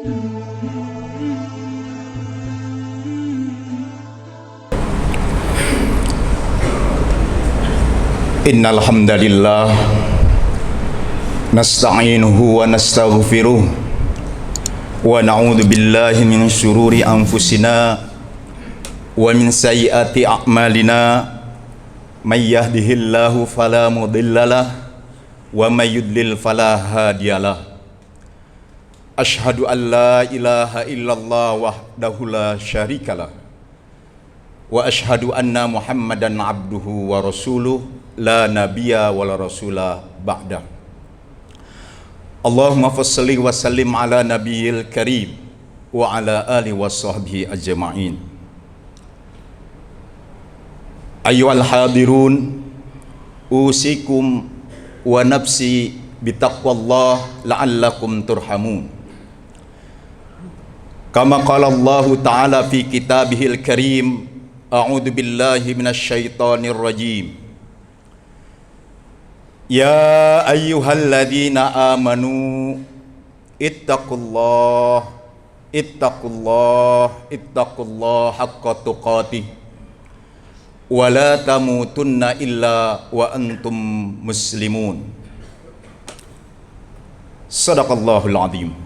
Innal hamdalillah nasta'inuhu wa nastaghfiruh wa na'udzu billahi min syururi anfusina wa min sayyiati a'malina may yahdihillahu fala mudhillalah wa may yudlil fala hadiyalah. Asyhadu an la ilaha illallah wahdahu la syarikalah wa asyhadu anna Muhammadan abduhu wa rasuluh la nabiyya wa la rasula ba'da. Allahumma fassalli wa sallim ala nabiyil karim wa ala alihi wa sahbihi ajma'in. Ayyuhal hadirun, usikum wa nafsi bitaqwallah la'allakum turhamun. Kama qala Allah ta'ala fi kitabihil karim, a'udzu billahi minasyaitonir rajim. Ya ayyuhalladzina amanu ittaqullah haqqa tuqatih wa la tamutunna illa wa antum muslimun. Shadaqallahul azim.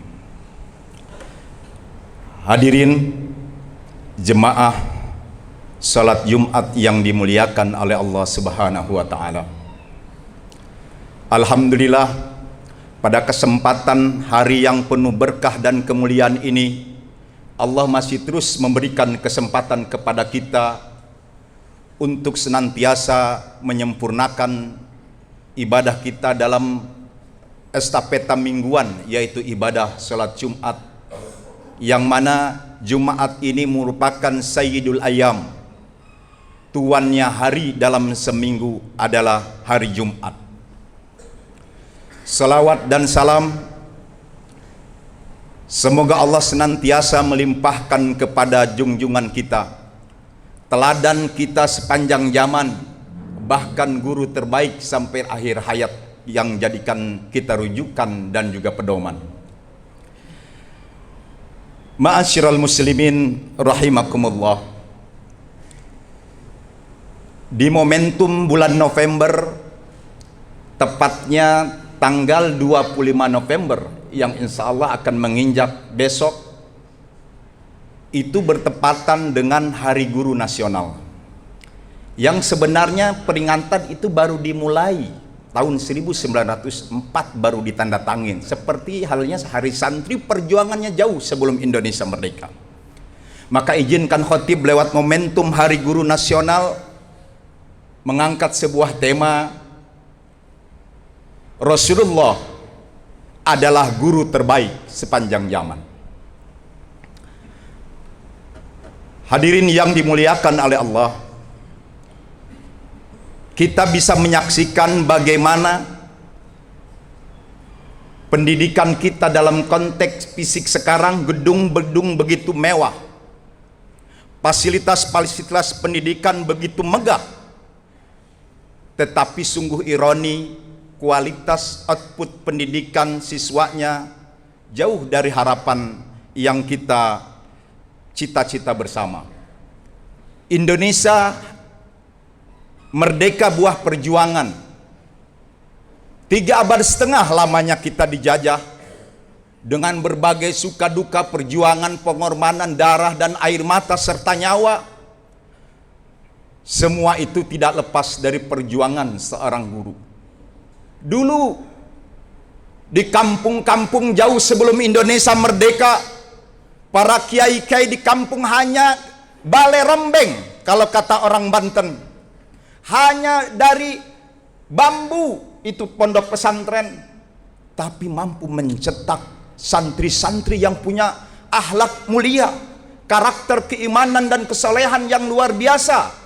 Hadirin jemaah salat Jumat yang dimuliakan oleh Allah Subhanahu wa taala. Alhamdulillah, pada kesempatan hari yang penuh berkah dan kemuliaan ini, Allah masih terus memberikan kesempatan kepada kita untuk senantiasa menyempurnakan ibadah kita dalam estafeta mingguan, yaitu ibadah sholat Jumat, yang mana Jumat ini merupakan Sayyidul Ayyam. Tuannya hari dalam seminggu adalah hari Jumat. Salawat dan salam semoga Allah senantiasa melimpahkan kepada junjungan kita, teladan kita sepanjang zaman, bahkan guru terbaik sampai akhir hayat, yang jadikan kita rujukan dan juga pedoman. Ma'asyiral muslimin rahimakumullah. Di momentum bulan November, tepatnya tanggal 25 November yang insya Allah akan menginjak besok, itu bertepatan dengan Hari Guru Nasional, yang sebenarnya peringatan itu baru dimulai tahun 1904, baru ditandatangani, seperti halnya Hari Santri perjuangannya jauh sebelum Indonesia merdeka. Maka izinkan khotib lewat momentum Hari Guru Nasional mengangkat sebuah tema, Rasulullah adalah guru terbaik sepanjang zaman. Hadirin yang dimuliakan oleh Allah, kita bisa menyaksikan bagaimana pendidikan kita dalam konteks fisik sekarang, gedung-gedung begitu mewah, fasilitas-fasilitas pendidikan begitu megah, tetapi sungguh ironi, kualitas output pendidikan siswanya jauh dari harapan yang kita cita-cita bersama. Indonesia merdeka buah perjuangan. 3 abad setengah lamanya kita dijajah, dengan berbagai suka duka perjuangan, pengorbanan darah dan air mata serta nyawa. Semua itu tidak lepas dari perjuangan seorang guru. Dulu di kampung-kampung jauh sebelum Indonesia merdeka, para kiai-kiai di kampung hanya balai rembeng, kalau kata orang Banten, hanya dari bambu itu pondok pesantren, tapi mampu mencetak santri-santri yang punya akhlak mulia, karakter keimanan dan kesolehan yang luar biasa.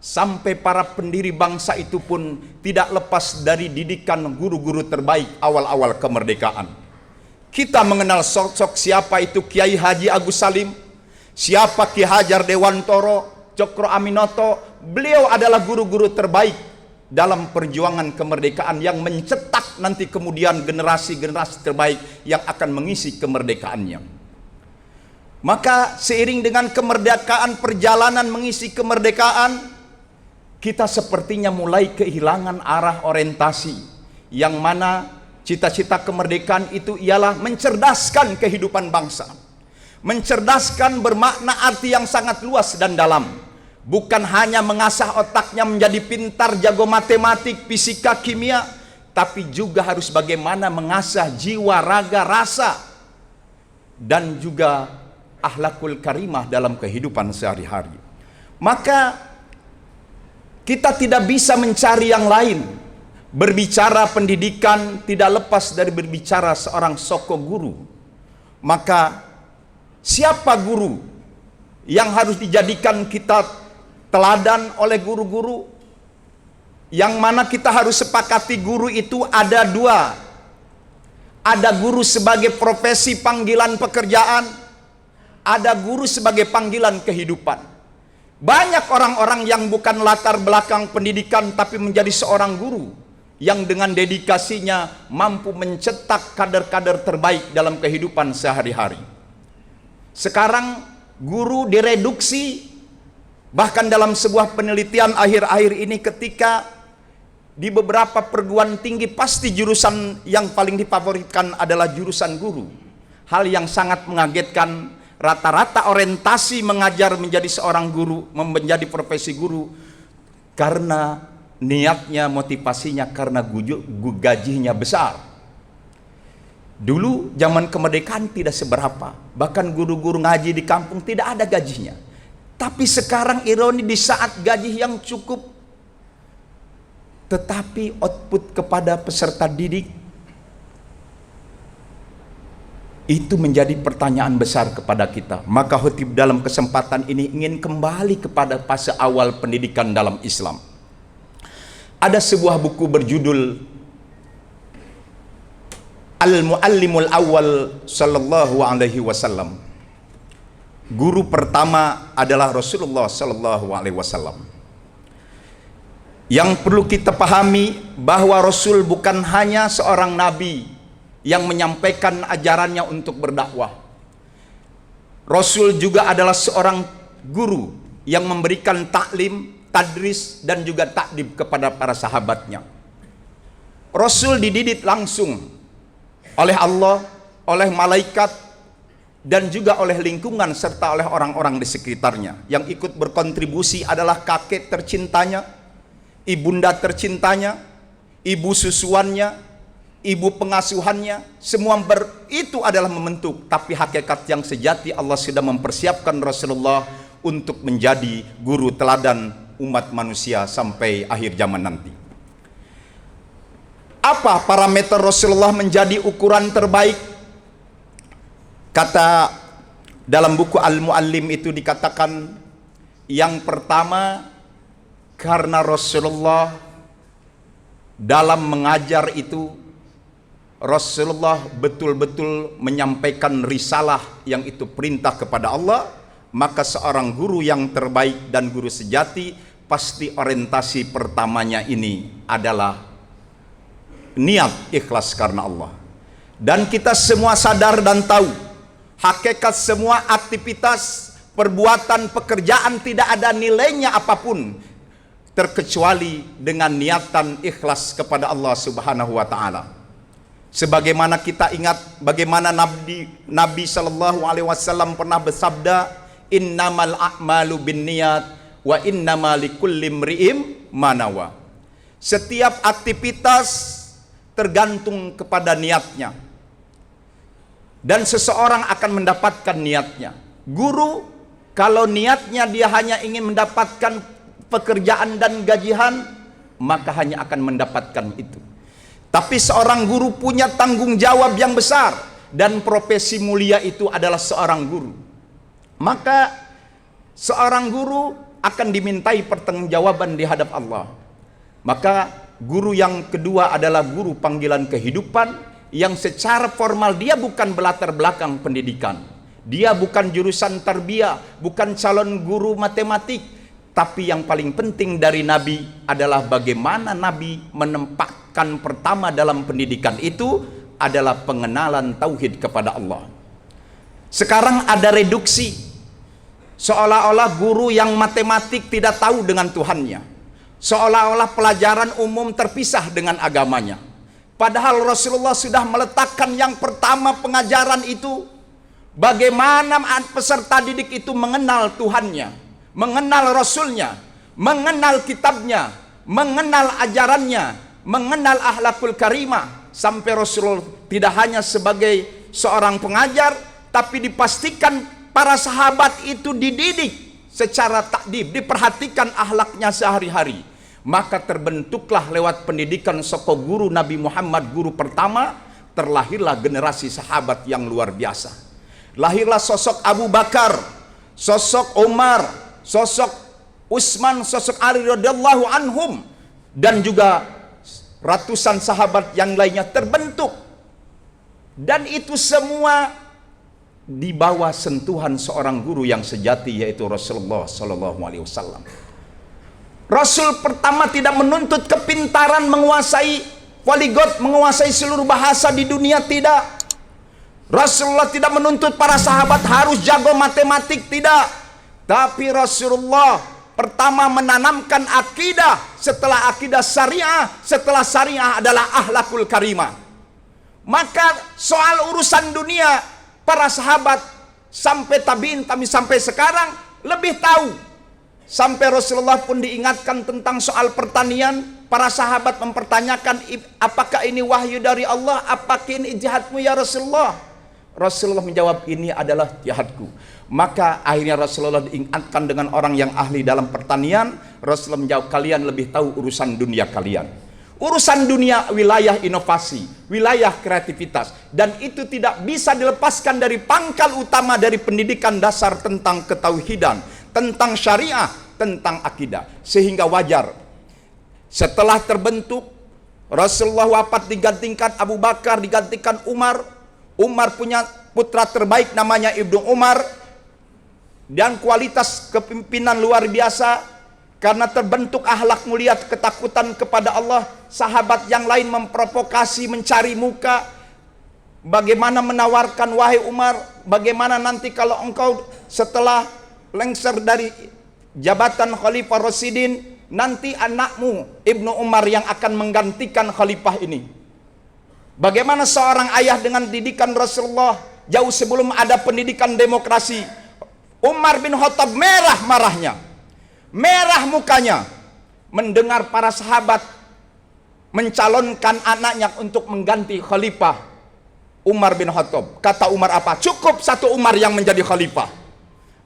Sampai para pendiri bangsa itu pun tidak lepas dari didikan guru-guru terbaik awal-awal kemerdekaan. Kita mengenal sosok siapa itu Kiai Haji Agus Salim, siapa Ki Hajar Dewantoro, Cokro Aminoto. Beliau adalah guru-guru terbaik dalam perjuangan kemerdekaan yang mencetak nanti kemudian generasi-generasi terbaik yang akan mengisi kemerdekaannya. Maka seiring dengan kemerdekaan, perjalanan mengisi kemerdekaan, kita sepertinya mulai kehilangan arah orientasi, yang mana cita-cita kemerdekaan itu ialah mencerdaskan kehidupan bangsa. Mencerdaskan bermakna arti yang sangat luas dan dalam. Bukan hanya mengasah otaknya menjadi pintar, jago matematik, fisika, kimia, tapi juga harus bagaimana mengasah jiwa, raga, rasa, dan juga akhlakul karimah dalam kehidupan sehari-hari. Maka kita tidak bisa mencari yang lain. Berbicara pendidikan tidak lepas dari berbicara seorang soko guru. Maka siapa guru yang harus dijadikan kita teladan oleh guru-guru? Yang mana kita harus sepakati guru itu ada dua. Ada guru sebagai profesi panggilan pekerjaan, ada guru sebagai panggilan kehidupan. Banyak orang-orang yang bukan latar belakang pendidikan tapi menjadi seorang guru yang dengan dedikasinya mampu mencetak kader-kader terbaik dalam kehidupan sehari-hari. Sekarang guru direduksi, bahkan dalam sebuah penelitian akhir-akhir ini ketika di beberapa perguruan tinggi pasti jurusan yang paling difavoritkan adalah jurusan guru. Hal yang sangat mengagetkan, rata-rata orientasi mengajar menjadi seorang guru, menjadi profesi guru, karena niatnya, motivasinya karena gajinya besar. Dulu zaman kemerdekaan tidak seberapa, bahkan guru-guru ngaji di kampung tidak ada gajinya. Tapi sekarang ironi, di saat gaji yang cukup, tetapi output kepada peserta didik itu menjadi pertanyaan besar kepada kita. Maka khotib dalam kesempatan ini ingin kembali kepada fase awal pendidikan dalam Islam. Ada sebuah buku berjudul Al-Muallimul Awwal Sallallahu Alaihi Wasallam. Guru pertama adalah Rasulullah Sallallahu Alaihi Wasallam. Yang perlu kita pahami bahwa Rasul bukan hanya seorang nabi yang menyampaikan ajarannya untuk berdakwah. Rasul juga adalah seorang guru yang memberikan taklim, tadris, dan juga takdib kepada para sahabatnya. Rasul dididik langsung oleh Allah, oleh malaikat, dan juga oleh lingkungan serta oleh orang-orang di sekitarnya. Yang ikut berkontribusi adalah kakek tercintanya, ibunda tercintanya, ibu susuannya, ibu pengasuhannya. Semua itu adalah membentuk, tapi hakikat yang sejati Allah sudah mempersiapkan Rasulullah untuk menjadi guru teladan umat manusia sampai akhir zaman nanti. Apa parameter Rasulullah menjadi ukuran terbaik? Kata dalam buku Al-Muallim itu dikatakan, yang pertama, karena Rasulullah dalam mengajar itu, Rasulullah betul-betul menyampaikan risalah yang itu perintah kepada Allah. Maka seorang guru yang terbaik dan guru sejati pasti orientasi pertamanya ini adalah niat ikhlas karena Allah. Dan kita semua sadar dan tahu hakikat semua aktivitas, perbuatan, pekerjaan tidak ada nilainya apapun terkecuali dengan niatan ikhlas kepada Allah Subhanahu wa taala. Sebagaimana kita ingat bagaimana Nabi sallallahu alaihi wasallam pernah bersabda, innamal a'malu binniyat wa innamal likulli imri'in ma nawa. Setiap aktivitas tergantung kepada niatnya, dan seseorang akan mendapatkan niatnya. Guru kalau niatnya dia hanya ingin mendapatkan pekerjaan dan gajian, maka hanya akan mendapatkan itu. Tapi seorang guru punya tanggung jawab yang besar, dan profesi mulia itu adalah seorang guru. Maka seorang guru akan dimintai pertanggungjawaban di hadap Allah. Maka guru yang kedua adalah guru panggilan kehidupan, yang secara formal dia bukan berlatar belakang pendidikan. Dia bukan jurusan tarbiyah, bukan calon guru matematik. Tapi yang paling penting dari Nabi adalah bagaimana Nabi menempatkan pertama dalam pendidikan itu adalah pengenalan tauhid kepada Allah. Sekarang ada reduksi, seolah-olah guru yang matematik tidak tahu dengan Tuhannya, seolah-olah pelajaran umum terpisah dengan agamanya. Padahal Rasulullah sudah meletakkan yang pertama pengajaran itu, bagaimana peserta didik itu mengenal Tuhannya, mengenal Rasulnya, mengenal kitabnya, mengenal ajarannya, mengenal akhlakul karimah. Sampai Rasulullah tidak hanya sebagai seorang pengajar, tapi dipastikan para sahabat itu dididik secara takdib, diperhatikan akhlaknya sehari-hari. Maka terbentuklah lewat pendidikan soko guru Nabi Muhammad, guru pertama, terlahirlah generasi sahabat yang luar biasa. Lahirlah sosok Abu Bakar, sosok Umar, sosok Utsman, sosok Ali radhiyallahu anhum, dan juga ratusan sahabat yang lainnya terbentuk. Dan itu semua di bawah sentuhan seorang guru yang sejati, yaitu Rasulullah sallallahu alaihi wasallam. Rasul pertama tidak menuntut kepintaran, menguasai polyglot, menguasai seluruh bahasa di dunia, tidak. Rasulullah tidak menuntut para sahabat harus jago matematik, tidak. Tapi Rasulullah pertama menanamkan akidah, setelah akidah syariah, setelah syariah adalah akhlakul karimah. Maka soal urusan dunia, para sahabat sampai tabiin, sampai sekarang lebih tahu. Sampai Rasulullah pun diingatkan tentang soal pertanian, para sahabat mempertanyakan, apakah ini wahyu dari Allah, apakah ini ijtihadmu ya Rasulullah? Rasulullah menjawab, ini adalah ijtihadku. Maka akhirnya Rasulullah diingatkan dengan orang yang ahli dalam pertanian. Rasulullah menjawab, kalian lebih tahu urusan dunia kalian. Urusan dunia wilayah inovasi, wilayah kreativitas, dan itu tidak bisa dilepaskan dari pangkal utama dari pendidikan dasar tentang ketauhidan, tentang syariah, tentang akidah. Sehingga wajar setelah terbentuk, Rasulullah wafat digantikan Abu Bakar, digantikan Umar. Umar punya putra terbaik namanya Ibnu Umar, dan kualitas kepemimpinan luar biasa. Karena terbentuk akhlak mulia, ketakutan kepada Allah, sahabat yang lain memprovokasi, mencari muka. Bagaimana menawarkan, wahai Umar, bagaimana nanti kalau engkau setelah lengser dari jabatan Khalifah Rasyidin, nanti anakmu Ibnu Umar yang akan menggantikan khalifah ini. Bagaimana seorang ayah dengan didikan Rasulullah jauh sebelum ada pendidikan demokrasi? Umar bin Khattab merah marahnya, merah mukanya mendengar para sahabat mencalonkan anaknya untuk mengganti khalifah Umar bin Khattab. Kata Umar apa? Cukup satu Umar yang menjadi khalifah.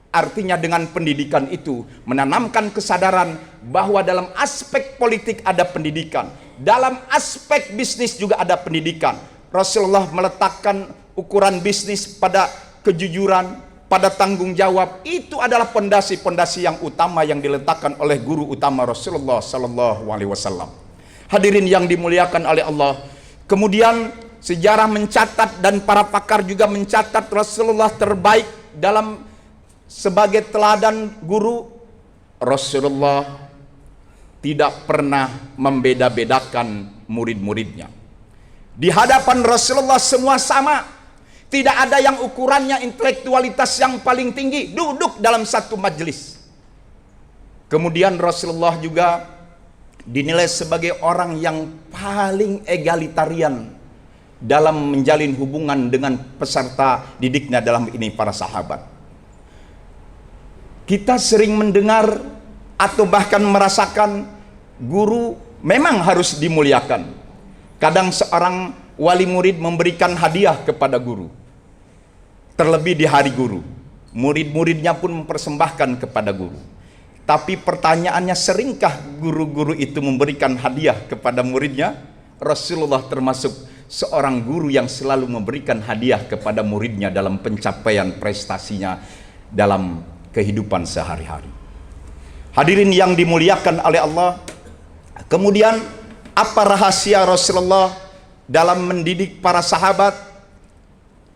Artinya dengan pendidikan itu menanamkan kesadaran bahwa dalam aspek politik ada pendidikan, dalam aspek bisnis juga ada pendidikan. Rasulullah meletakkan ukuran bisnis pada kejujuran, pada tanggung jawab. Itu adalah pondasi-pondasi yang utama yang diletakkan oleh guru utama Rasulullah sallallahu alaihi wasallam. Hadirin yang dimuliakan oleh Allah. Kemudian sejarah mencatat dan para pakar juga mencatat Rasulullah terbaik dalam sebagai teladan guru. Rasulullah tidak pernah membeda-bedakan murid-muridnya. Di hadapan Rasulullah semua sama. Tidak ada yang ukurannya intelektualitas yang paling tinggi duduk dalam satu majelis. Kemudian Rasulullah juga dinilai sebagai orang yang paling egalitarian dalam menjalin hubungan dengan peserta didiknya, dalam ini para sahabat. Kita sering mendengar atau bahkan merasakan guru memang harus dimuliakan. Kadang seorang wali murid memberikan hadiah kepada guru. Terlebih di hari guru, murid-muridnya pun mempersembahkan kepada guru. Tapi pertanyaannya, seringkah guru-guru itu memberikan hadiah kepada muridnya? Rasulullah termasuk seorang guru yang selalu memberikan hadiah kepada muridnya dalam pencapaian prestasinya dalam kehidupan sehari-hari. Hadirin yang dimuliakan oleh Allah, kemudian apa rahasia Rasulullah dalam mendidik para sahabat?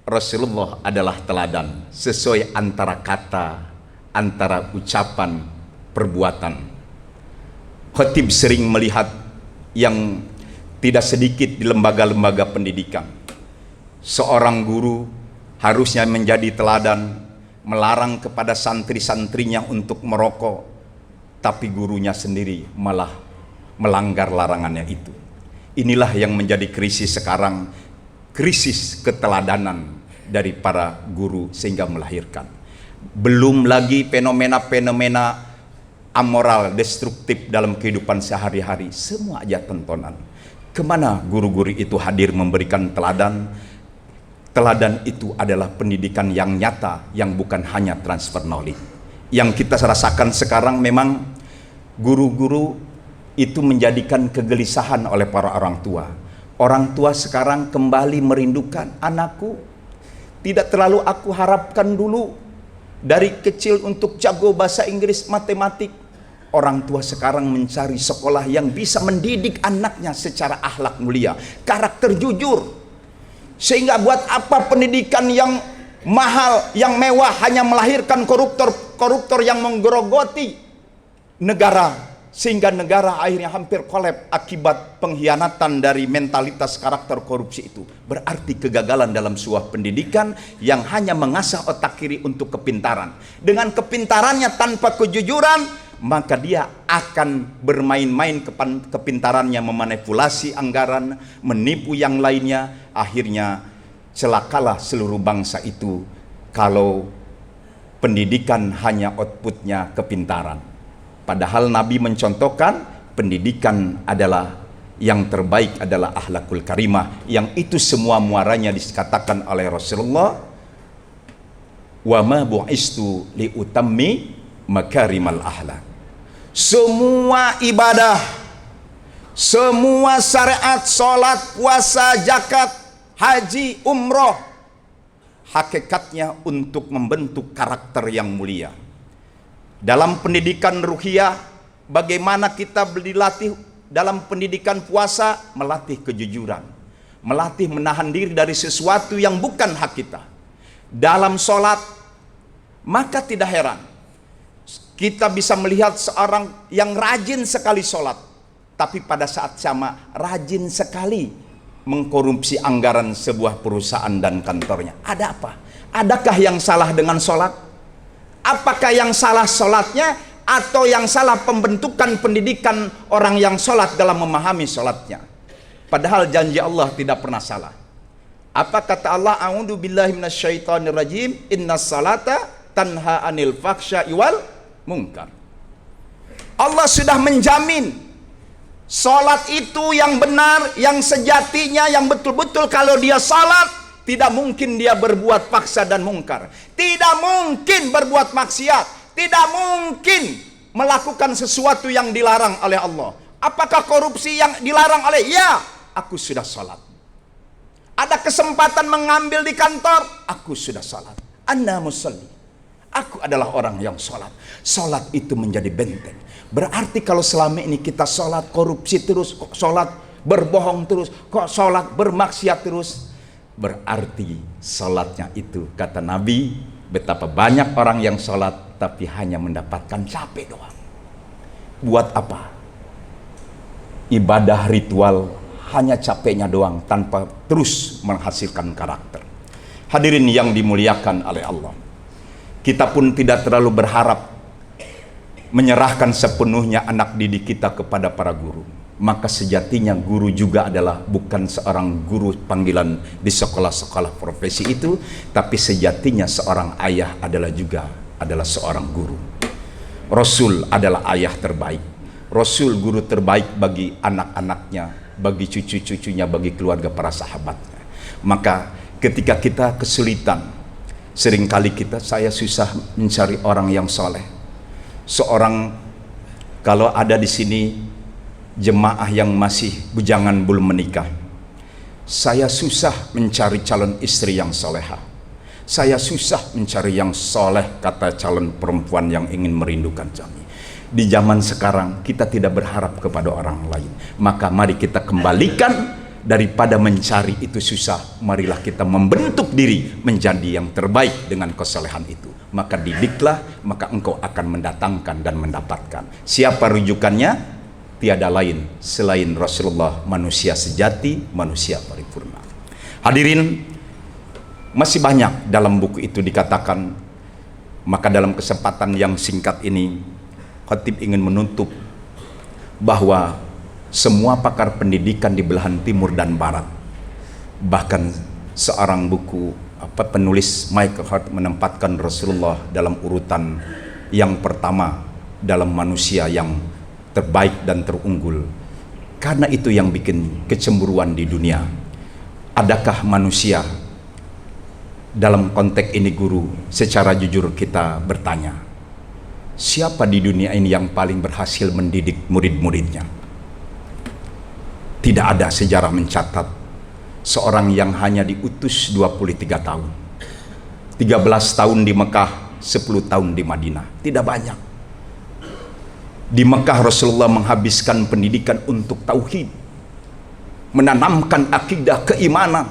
Rasulullah adalah teladan sesuai antara kata, antara ucapan, perbuatan. Khatib sering melihat yang tidak sedikit di lembaga-lembaga pendidikan. Seorang guru harusnya menjadi teladan, melarang kepada santri-santrinya untuk merokok, tapi gurunya sendiri malah melanggar larangannya itu. Inilah yang menjadi krisis sekarang, krisis keteladanan dari para guru sehingga melahirkan. Belum lagi fenomena-fenomena amoral, destruktif dalam kehidupan sehari-hari, semua aja tontonan. Kemana guru-guru itu hadir memberikan teladan? Teladan itu adalah pendidikan yang nyata, yang bukan hanya transfer knowledge. Yang kita rasakan sekarang memang guru-guru itu menjadikan kegelisahan oleh para orang tua. Orang tua sekarang kembali merindukan, anakku tidak terlalu aku harapkan dulu dari kecil untuk jago bahasa Inggris, matematik. Orang tua sekarang mencari sekolah yang bisa mendidik anaknya secara akhlak mulia, karakter jujur. Sehingga buat apa pendidikan yang mahal, yang mewah hanya melahirkan koruptor yang menggerogoti negara, sehingga negara akhirnya hampir kolaps akibat pengkhianatan dari mentalitas karakter korupsi itu. Berarti kegagalan dalam sebuah pendidikan yang hanya mengasah otak kiri untuk kepintaran. Dengan kepintarannya tanpa kejujuran, maka dia akan bermain-main kepintarannya, memanipulasi anggaran, menipu yang lainnya. Akhirnya celakalah seluruh bangsa itu kalau pendidikan hanya outputnya kepintaran. Padahal Nabi mencontohkan pendidikan adalah yang terbaik adalah akhlakul karimah, yang itu semua muaranya dikatakan oleh Rasulullah, wa ma bu'istu li utammi makarimal akhlak. Semua ibadah, semua syariat, sholat, puasa, zakat, haji, umroh, hakikatnya untuk membentuk karakter yang mulia. Dalam pendidikan ruhiyah, bagaimana kita dilatih dalam pendidikan puasa, melatih kejujuran, melatih menahan diri dari sesuatu yang bukan hak kita. Dalam sholat, maka tidak heran kita bisa melihat seorang yang rajin sekali sholat, tapi pada saat sama rajin sekali mengkorupsi anggaran sebuah perusahaan dan kantornya. Ada apa? Adakah yang salah dengan sholat? Apakah yang salah sholatnya, atau yang salah pembentukan pendidikan orang yang sholat dalam memahami sholatnya? Padahal janji Allah tidak pernah salah. Apa kata Allah? A'udzu billahi minasyaitonir rajim, innas salata tanha anil fahsya'i wal munkar. Allah sudah menjamin salat itu yang benar, yang sejatinya, yang betul-betul kalau dia salat tidak mungkin dia berbuat paksa dan mungkar, tidak mungkin berbuat maksiat, tidak mungkin melakukan sesuatu yang dilarang oleh Allah. Apakah korupsi yang dilarang oleh? Ya, aku sudah salat. Ada kesempatan mengambil di kantor, aku sudah salat. Ana musalli, aku adalah orang yang salat. Salat itu menjadi benteng. Berarti kalau selama ini kita sholat korupsi terus, kok sholat berbohong terus, kok sholat bermaksiat terus, berarti sholatnya itu, kata Nabi, betapa banyak orang yang sholat tapi hanya mendapatkan capek doang. Buat apa? Ibadah ritual hanya capeknya doang tanpa terus menghasilkan karakter. Hadirin yang dimuliakan oleh Allah, kita pun tidak terlalu berharap menyerahkan sepenuhnya anak didik kita kepada para guru. Maka sejatinya guru juga adalah bukan seorang guru panggilan di sekolah-sekolah profesi itu, tapi sejatinya seorang ayah adalah seorang guru. Rasul adalah ayah terbaik. Rasul guru terbaik bagi anak-anaknya, bagi cucu-cucunya, bagi keluarga para sahabatnya. Maka ketika kita kesulitan, seringkali saya susah mencari orang yang soleh. Seorang, kalau ada di sini jemaah yang masih bujangan belum menikah, saya susah mencari calon istri yang soleha. Saya susah mencari yang soleh, kata calon perempuan yang ingin merindukan kami. Di zaman sekarang kita tidak berharap kepada orang lain. Maka mari kita kembalikan, daripada mencari itu susah, marilah kita membentuk diri menjadi yang terbaik dengan kesolehan itu. Maka didiklah, maka engkau akan mendatangkan dan mendapatkan. Siapa rujukannya? Tiada lain selain Rasulullah, manusia sejati, manusia paripurna. Hadirin, Masih banyak dalam buku itu dikatakan. Maka dalam kesempatan yang singkat ini, khatib ingin menutup bahwa semua pakar pendidikan di belahan timur dan barat, bahkan seorang buku penulis Michael Hart menempatkan Rasulullah dalam urutan yang pertama dalam manusia yang terbaik dan terunggul, karena itu yang bikin kecemburuan di dunia. Adakah manusia, dalam konteks ini guru, secara jujur kita bertanya, siapa di dunia ini yang paling berhasil mendidik murid-muridnya? Tidak ada sejarah mencatat seorang yang hanya diutus 23 tahun, 13 tahun di Mekah, 10 tahun di Madinah. Tidak banyak. Di Mekah Rasulullah menghabiskan pendidikan untuk tauhid, menanamkan akidah keimanan.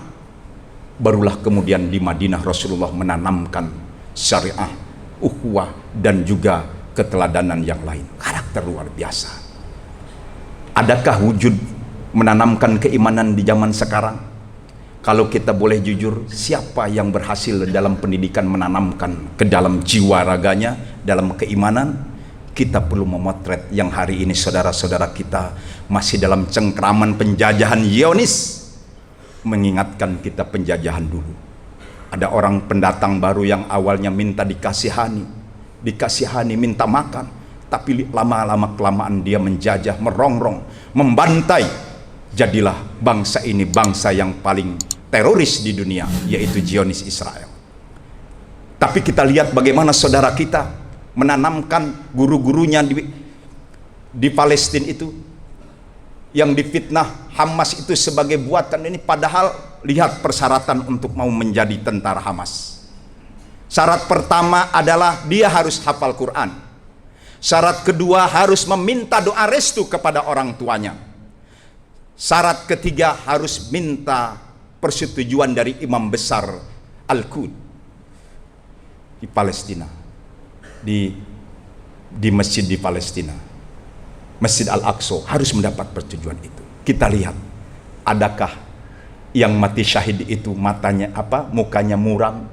Barulah kemudian di Madinah Rasulullah menanamkan syariah, ukhuwah, dan juga keteladanan yang lain. Karakter luar biasa. Adakah wujud menanamkan keimanan di zaman sekarang? Kalau kita boleh jujur, siapa yang berhasil dalam pendidikan menanamkan ke dalam jiwa raganya, dalam keimanan? Kita perlu memotret yang hari ini saudara-saudara kita masih dalam cengkraman penjajahan Zionis, mengingatkan kita penjajahan dulu. Ada orang pendatang baru yang awalnya minta dikasihani, minta makan, tapi lama-lama kelamaan dia menjajah, merongrong, membantai. Jadilah bangsa ini bangsa yang paling teroris di dunia, yaitu Zionis Israel. Tapi kita lihat bagaimana saudara kita menanamkan guru-gurunya di Palestina itu, yang difitnah Hamas itu sebagai buatan ini, padahal lihat persyaratan untuk mau menjadi tentara Hamas. Syarat pertama adalah dia harus hafal Quran. Syarat kedua harus meminta doa restu kepada orang tuanya. Syarat ketiga harus minta persetujuan dari imam besar Al-Quds di Palestina, di masjid di Palestina, Masjid Al-Aqsa, harus mendapat persetujuan itu. Kita lihat, adakah yang mati syahid itu mukanya muram,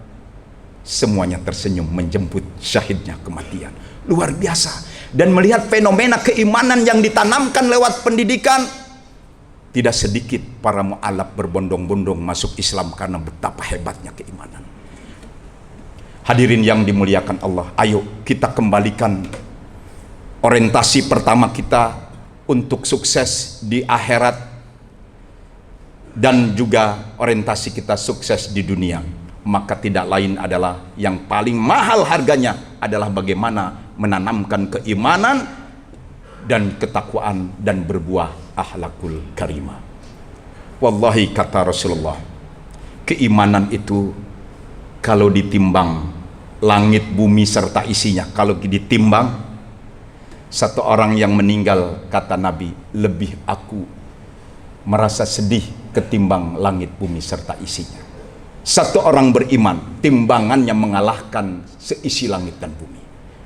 semuanya tersenyum menjemput syahidnya kematian. Luar biasa. Dan melihat fenomena keimanan yang ditanamkan lewat pendidikan, tidak sedikit para mu'alaf berbondong-bondong masuk Islam karena betapa hebatnya keimanan. Hadirin yang dimuliakan Allah, ayo kita kembalikan orientasi pertama kita untuk sukses di akhirat, dan juga orientasi kita sukses di dunia. Maka tidak lain adalah yang paling mahal harganya adalah bagaimana menanamkan keimanan dan ketakwaan dan berbuah akhlakul karimah. Wallahi, kata Rasulullah, keimanan itu kalau ditimbang langit bumi serta isinya, kalau ditimbang, satu orang yang meninggal, kata Nabi, lebih aku merasa sedih ketimbang langit bumi serta isinya. Satu orang beriman, timbangannya mengalahkan seisi langit dan bumi.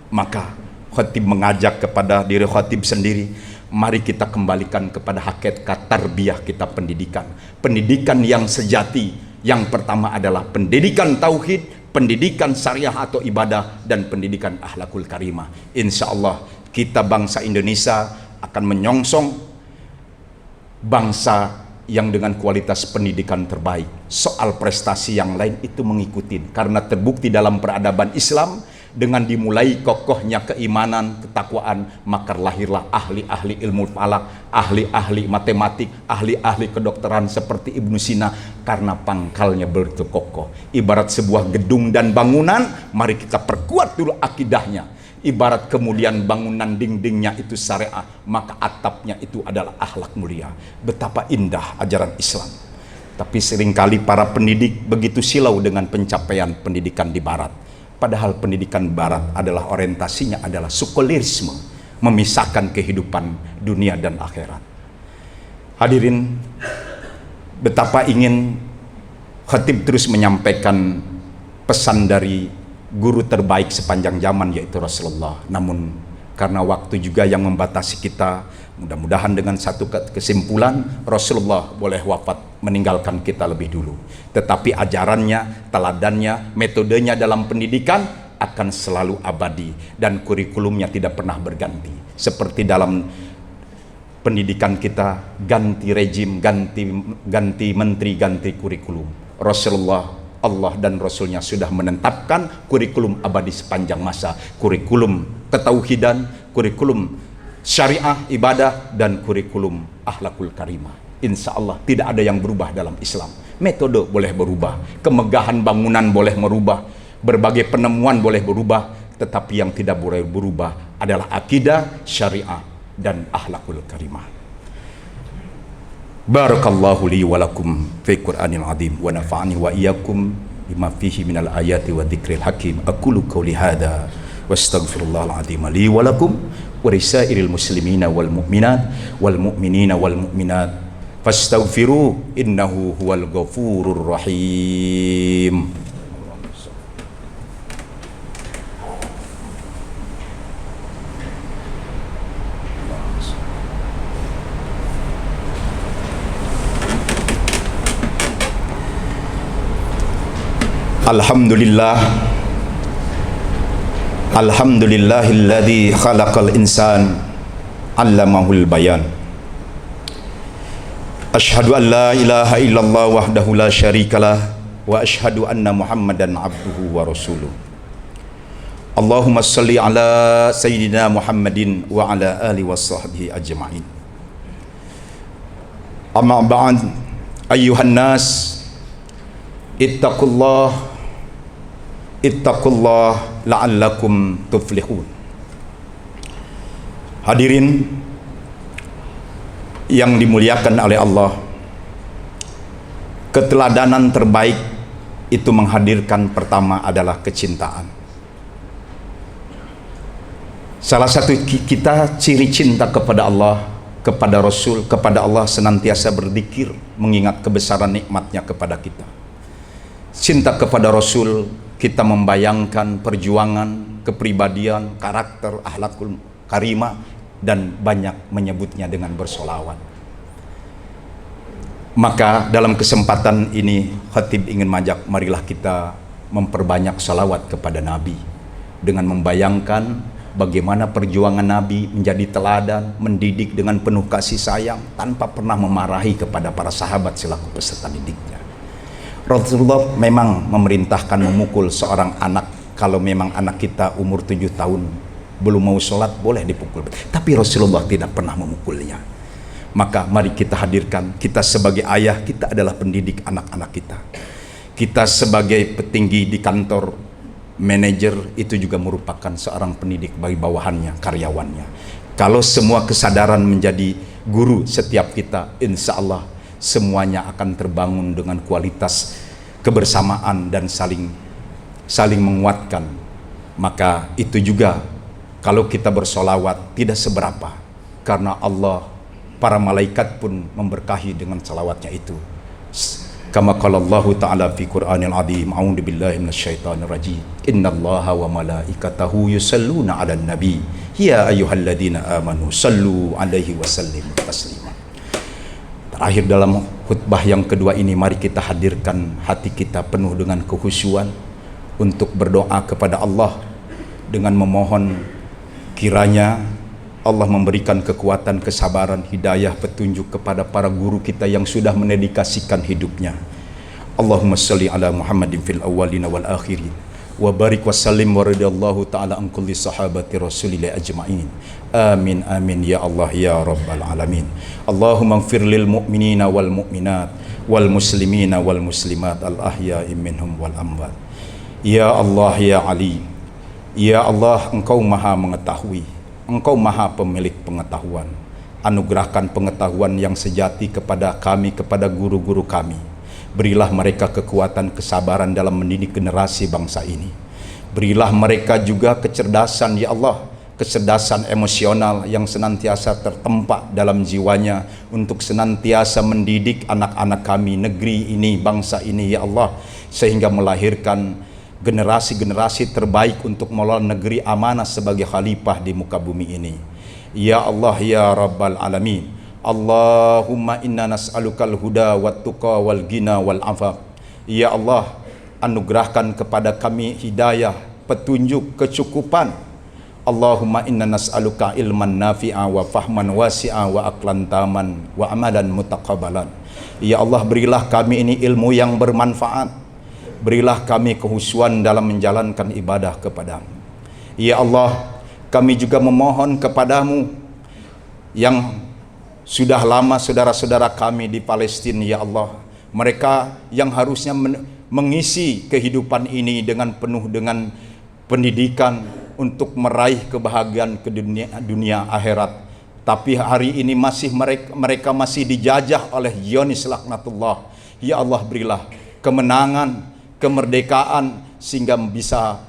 Maka khatib mengajak kepada diri khatib sendiri, mari kita kembalikan kepada hakikat tarbiyah kita, pendidikan. Pendidikan yang sejati, yang pertama adalah pendidikan tauhid, pendidikan syariah atau ibadah, dan pendidikan akhlakul karimah. Insya Allah kita bangsa Indonesia akan menyongsong bangsa yang dengan kualitas pendidikan terbaik. Soal prestasi yang lain itu mengikuti, karena terbukti dalam peradaban Islam, dengan dimulai kokohnya keimanan, ketakwaan, maka lahirlah ahli-ahli ilmu falak, ahli-ahli matematik, ahli-ahli kedokteran seperti Ibnu Sina, karena pangkalnya begitu kokoh. Ibarat sebuah gedung dan bangunan, mari kita perkuat dulu akidahnya. Ibarat kemudian bangunan dindingnya itu syariah, maka atapnya itu adalah akhlak mulia. Betapa indah ajaran Islam. Tapi seringkali para pendidik begitu silau dengan pencapaian pendidikan di barat. Padahal pendidikan barat adalah orientasinya adalah sekulerisme, memisahkan kehidupan dunia dan akhirat. Hadirin, betapa ingin khatib terus menyampaikan pesan dari guru terbaik sepanjang zaman, yaitu Rasulullah. Namun karena waktu juga yang membatasi kita, mudah-mudahan dengan satu kesimpulan, Rasulullah boleh wafat meninggalkan kita lebih dulu. Tetapi ajarannya, teladannya, metodenya dalam pendidikan akan selalu abadi dan kurikulumnya tidak pernah berganti. Seperti dalam pendidikan kita, ganti rejim, ganti menteri, ganti kurikulum. Rasulullah, Allah dan Rasulnya sudah menetapkan kurikulum abadi sepanjang masa. Kurikulum ketauhidan, kurikulum syariah, ibadah, dan kurikulum akhlakul karimah. Insya Allah tidak ada yang berubah dalam Islam. Metode boleh berubah, kemegahan bangunan boleh merubah, berbagai penemuan boleh berubah, tetapi yang tidak boleh berubah adalah akidah, syariah, dan akhlakul karimah. Barakallahu li wa lakum fi Qur'anil azim wa nafa'ani wa iyyakum bima fihi minal ayati wa dzikril hakim. Aqulu qouli hadza wa astaghfirullahal azim li wa lakum wa risairil muslimina wal mu'minat wal mu'minina wal mu'minat fastaghfiru innahu huwal ghafurur rahim. Alhamdulillah, alhamdulillahilladzi khalaqal insan 'allamahul bayan. Asyhadu an la ilaha illallah wahdahu la syarikalah wa asyhadu anna Muhammadan abduhu wa rasuluh. Allahumma shalli ala sayyidina Muhammadin wa ala alihi washabbihi ajma'in. Amma ba'd, ayyuhan nas, ittaqullah la'allakum tuflihun. Hadirin yang dimuliakan oleh Allah, keteladanan terbaik itu menghadirkan pertama adalah kecintaan. Salah satu kita ciri cinta kepada Allah, kepada Rasul, kepada Allah senantiasa berzikir, mengingat kebesaran nikmatnya kepada kita. Cinta kepada Rasul, kita membayangkan perjuangan, kepribadian, karakter, akhlakul karimah, dan banyak menyebutnya dengan bersolawat. Maka dalam kesempatan ini khatib ingin mengajak, marilah kita memperbanyak salawat kepada Nabi dengan membayangkan bagaimana perjuangan Nabi menjadi teladan, mendidik dengan penuh kasih sayang tanpa pernah memarahi kepada para sahabat selaku peserta didiknya. Rasulullah memang memerintahkan memukul seorang anak kalau memang anak kita umur 7 tahun belum mau sholat, boleh dipukul. Tapi Rasulullah tidak pernah memukulnya. Maka mari kita hadirkan, kita sebagai ayah, kita adalah pendidik anak-anak kita. Kita sebagai petinggi di kantor, manajer, itu juga merupakan seorang pendidik bagi bawahannya, karyawannya. Kalau semua kesadaran menjadi guru setiap kita, insya Allah semuanya akan terbangun dengan kualitas kebersamaan dan saling menguatkan. Maka itu juga kalau kita bersolawat tidak seberapa, karena Allah, para malaikat pun memberkahi dengan salawatnya itu. Kama qala Allah Ta'ala fi Qur'anil azim, a'udzu billahi minasyaitonir rajim. Innallaha wa malaikatahu yusalluna 'alan nabi ya ayyuhalladzina amanu sallu 'alaihi wa sallimu taslima. Terakhir dalam khutbah yang kedua ini, mari kita hadirkan hati kita penuh dengan kekhusyuan untuk berdoa kepada Allah dengan memohon kiranya Allah memberikan kekuatan, kesabaran, hidayah, petunjuk kepada para guru kita yang sudah mendedikasikan hidupnya. Allahumma sholli ala Muhammadin fil awwalina wal akhirin wa barik wa sallim wa radiyallahu ta'ala an kulli sahabati rasulillah ajma'in. Amin amin ya Allah ya rabbal alamin. Allahumma ighfir lil mu'minina wal mu'minat wal muslimina wal muslimat al ahya'i minhum wal amwat. Ya Allah ya Ali, ya Allah, Engkau maha mengetahui, Engkau maha pemilik pengetahuan. Anugerahkan pengetahuan yang sejati kepada kami, kepada guru-guru kami. Berilah mereka kekuatan, kesabaran dalam mendidik generasi bangsa ini. Berilah mereka juga kecerdasan ya Allah, kecerdasan emosional yang senantiasa tertempa dalam jiwanya untuk senantiasa mendidik anak-anak kami, negeri ini, bangsa ini ya Allah, sehingga melahirkan generasi-generasi terbaik untuk mengelola negeri amanah sebagai khalifah di muka bumi ini. Ya Allah ya Rabbal Alamin. Allahumma inna nas'alukal huda wat tuqa wal ghina wal afaf. Ya Allah, anugerahkan kepada kami hidayah, petunjuk, kecukupan. Allahumma inna nas'aluka ilman nafi'a wa fahman wasi'a wa aqlan taman wa amalan mutaqabbalan. Ya Allah, berilah kami ini ilmu yang bermanfaat. Berilah kami kehusuan dalam menjalankan ibadah kepadamu. Ya Allah, kami juga memohon kepadamu yang sudah lama saudara-saudara kami di Palestina, ya Allah, mereka yang harusnya mengisi kehidupan ini dengan penuh dengan pendidikan untuk meraih kebahagiaan ke dunia akhirat, tapi hari ini mereka masih dijajah oleh Zionis laknatullah. Ya Allah, berilah kemenangan, kemerdekaan, sehingga bisa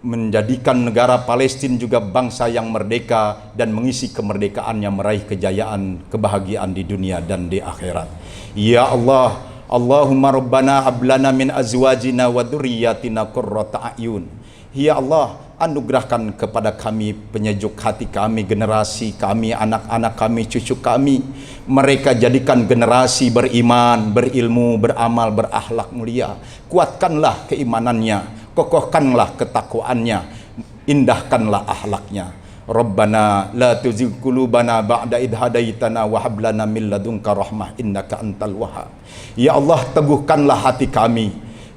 menjadikan negara Palestina juga bangsa yang merdeka dan mengisi kemerdekaannya meraih kejayaan, kebahagiaan di dunia dan di akhirat. Ya Allah, Allahumma rabbana hablana min azwajina wa dzurriyyatina qurrata a'yun. Ya Allah, anugerahkan kepada kami penyejuk hati kami, generasi kami, anak-anak kami, cucu kami. Mereka jadikan generasi beriman, berilmu, beramal, berakhlak mulia. Kuatkanlah keimanannya, kokohkanlah ketakwaannya, indahkanlah akhlaknya. Rabbana la tuzigh qulubana ba'da idh hadaitana wa hab lana min ladunka rahmah innaka antal wahhab. Ya Allah, teguhkanlah hati kami,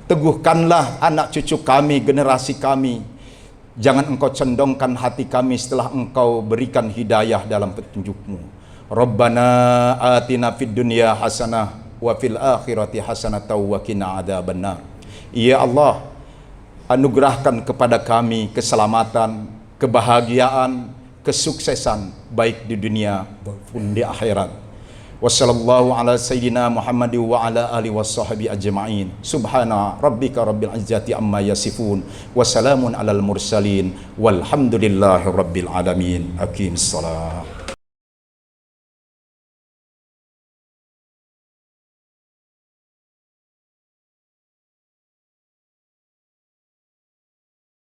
teguhkanlah anak cucu kami, generasi kami. Jangan engkau condongkan hati kami setelah engkau berikan hidayah dalam petunjukmu. Rabbana atina fid dunya hasanah wa fil akhirati hasanah wa qina adzabannar. Ya Allah, anugerahkan kepada kami keselamatan, kebahagiaan, kesuksesan baik di dunia maupun di akhirat. Wassallallahu ala sayyidina Muhammad wa ala alihi washabihi ajma'in. Subhana rabbika rabbil izzati amma yasifun wa salamun alal mursalin walhamdulillahi rabbil alamin. Aqim salat.